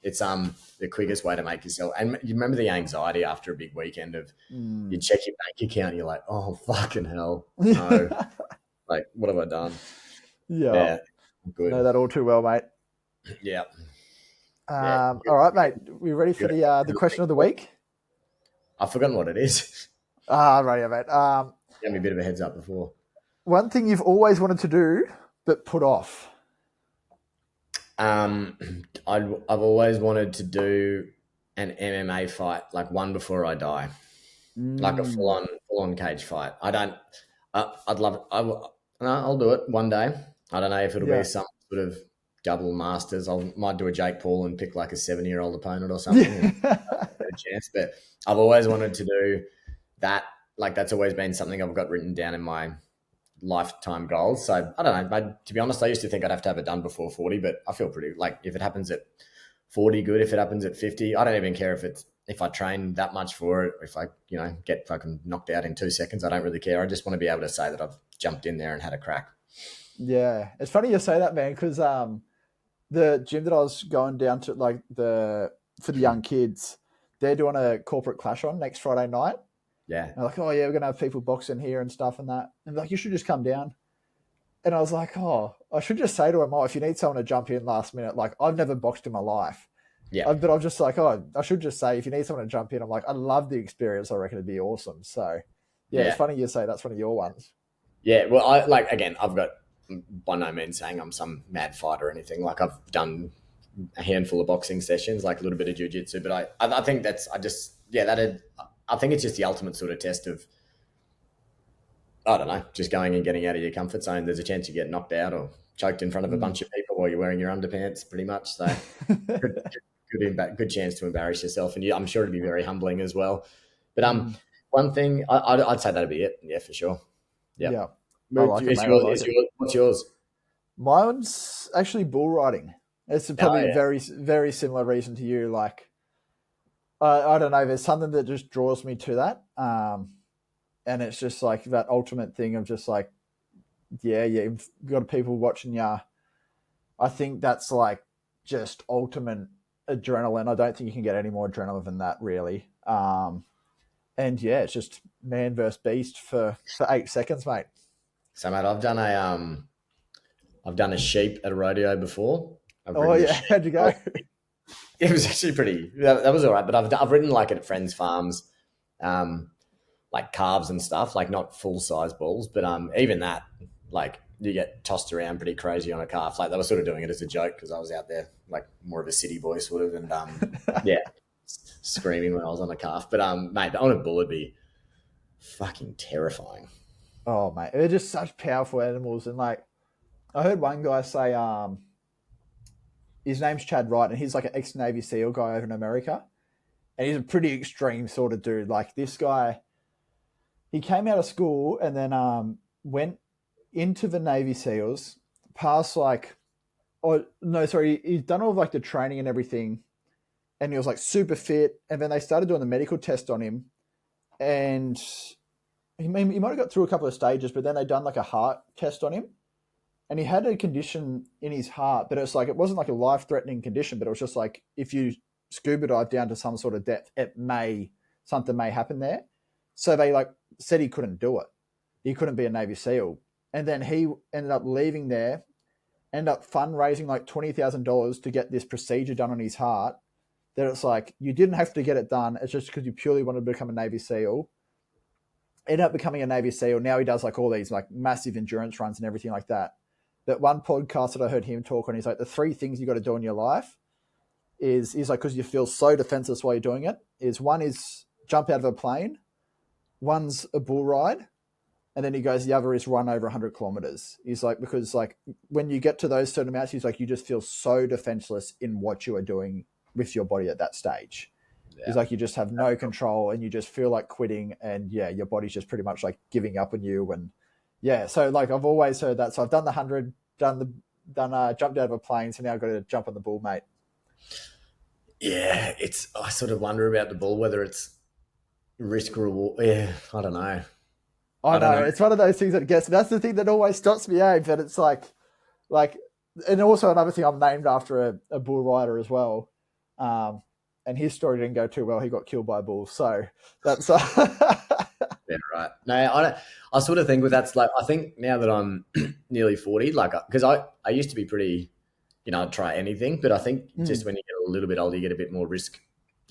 It's the quickest way to make yourself. And you remember the anxiety after a big weekend of you
Mm.
check your bank account, and you're like, oh fucking hell, no, like what have I done?
Yeah,
Yeah, good.
know that all too well, mate.
Yeah,
All
good.
right, mate. We ready for
Good.
the question of the week?
I've forgotten what it is.
Right, yeah, mate.
Gave me a bit of a heads up before.
One thing you've always wanted to do but put off.
I've always wanted to do an MMA fight, like one before I die, like a full on cage fight. I'd love. I'll do it one day. I don't know if it'll be some sort of double masters. Might do a Jake Paul and pick like a 70-year-old opponent or something. And a chance, but I've always wanted to do that. Like that's always been something I've got written down in my lifetime goals. So I don't know. To be honest, I used to think I'd have to have it done before 40, but I feel pretty like if it happens at 40, good. If it happens at 50, I don't even care if I train that much for it. If I get fucking knocked out in 2 seconds, I don't really care. I just want to be able to say that I've jumped in there and had a crack.
Yeah, it's funny you say that, man, because the gym that I was going down to, like for the young kids, they're doing a corporate clash on next Friday night.
Yeah.
And they're like, oh yeah, we're gonna have people boxing here and stuff and that. And like, you should just come down. And I was like, oh, I should just say to him, oh, if you need someone to jump in last minute, like I've never boxed in my life.
Yeah.
But I'm just like, oh, I should just say if you need someone to jump in, I'm like, I love the experience. I reckon it'd be awesome. So yeah, it's funny you say that's one of your ones.
Yeah. Well, I've got by no means saying I'm some mad fighter or anything. Like I've done a handful of boxing sessions, like a little bit of jiu-jitsu, but I think I think it's just the ultimate sort of test of, I don't know, just going and getting out of your comfort zone. There's a chance you get knocked out or choked in front of a bunch of people while you're wearing your underpants, pretty much. So good chance to embarrass yourself, and I'm sure it'd be very humbling as well. But one thing I'd say that'd be it. Yeah, for sure.
Yeah.
What's yours?
Mine's actually bull riding. It's probably a very, very similar reason to you. Like, I don't know, there's something that just draws me to that. And it's just like that ultimate thing of just like, yeah, you've got people watching you. I think that's like just ultimate adrenaline. I don't think you can get any more adrenaline than that, really. And yeah, it's just man versus beast for 8 seconds, mate.
So, mate, I've done a sheep at a rodeo before.
How'd you go?
It was actually that was all right, but I've ridden like at friends' farms, like calves and stuff, like not full size bulls, but even that, like you get tossed around pretty crazy on a calf. Like they were sort of doing it as a joke because I was out there like more of a city boy sort of, and screaming when I was on a calf. But mate, on a bull would be fucking terrifying.
Oh mate, they're just such powerful animals, and like I heard one guy say, his name's Chad Wright, and he's like an ex-Navy SEAL guy over in America, and he's a pretty extreme sort of dude. Like this guy, he came out of school and then went into the Navy SEALs, passed he's done all of like the training and everything, and he was like super fit, and then they started doing the medical test on him, and he might have got through a couple of stages, but then they done like a heart test on him, and he had a condition in his heart, but it's like it wasn't like a life-threatening condition, but it was just like if you scuba dive down to some sort of depth, something may happen there. So they like said he couldn't do it. He couldn't be a Navy SEAL. And then he ended up leaving there, ended up fundraising like $20,000 to get this procedure done on his heart. That it's like you didn't have to get it done. It's just because you purely wanted to become a Navy SEAL. ended up becoming a Navy SEAL. Now he does like all these like massive endurance runs and everything like that. But one podcast that I heard him talk on, he's like, the 3 things you got to do in your life is like, because you feel so defenseless while you're doing it, is one is jump out of a plane, one's a bull ride, and then he goes, the other is run over 100 kilometers. He's like, because like when you get to those certain amounts, he's like, you just feel so defenseless in what you are doing with your body at that stage. Yeah. He's like, you just have no control and you just feel like quitting, and yeah, your body's just pretty much like giving up on you. And yeah, so like I've always heard that. So I've done the 100, jumped out of a plane, so now I've got to jump on the bull, mate.
Yeah, I sort of wonder about the bull, whether it's risk reward. Yeah, I don't know.
I know. It's one of those things that gets, that's the thing that always stops me, but it's like, and also another thing, I'm named after a bull rider as well. And his story didn't go too well. He got killed by a bull. So that's,
yeah, right. No, I sort of think with that's like, I think now that I'm nearly 40, like, because I used to be pretty, I'd try anything, but I think just when you get a little bit older, you get a bit more risk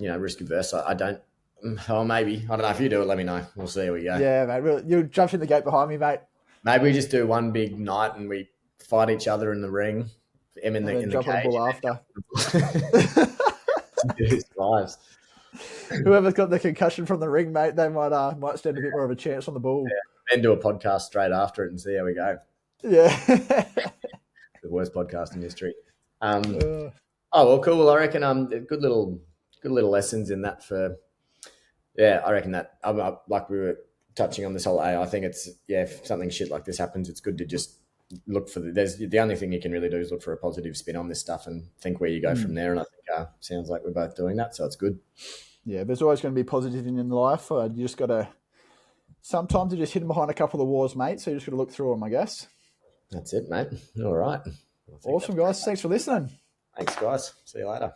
averse. I don't, maybe, I don't know. If you do it, let me know. We'll see how we go.
Yeah, mate. You jump in the gate behind me, mate.
Maybe we just do one big night and we fight each other in the ring. Him in the cage.
Jump on the bull after.
Lives.
Whoever's got the concussion from the ring, mate, they might stand a bit more of a chance on the bull.
Yeah. And do a podcast straight after it and see how we go.
Yeah.
The worst podcast in history. Oh well, cool. Well, I reckon good little lessons in that for. Yeah, I reckon that like we were touching on this whole AI. I think it's if something shit like this happens, it's good to just look for the only thing you can really do is look for a positive spin on this stuff and think where you go from there. And I think sounds like we're both doing that, so it's good. Yeah,
there's always going to be positive in life. You just got to sometimes you just hidden behind a couple of walls, mate. So you just got to look through them, I guess.
That's it, mate. All right.
Awesome, guys. Thanks for listening.
Thanks, guys. See you later.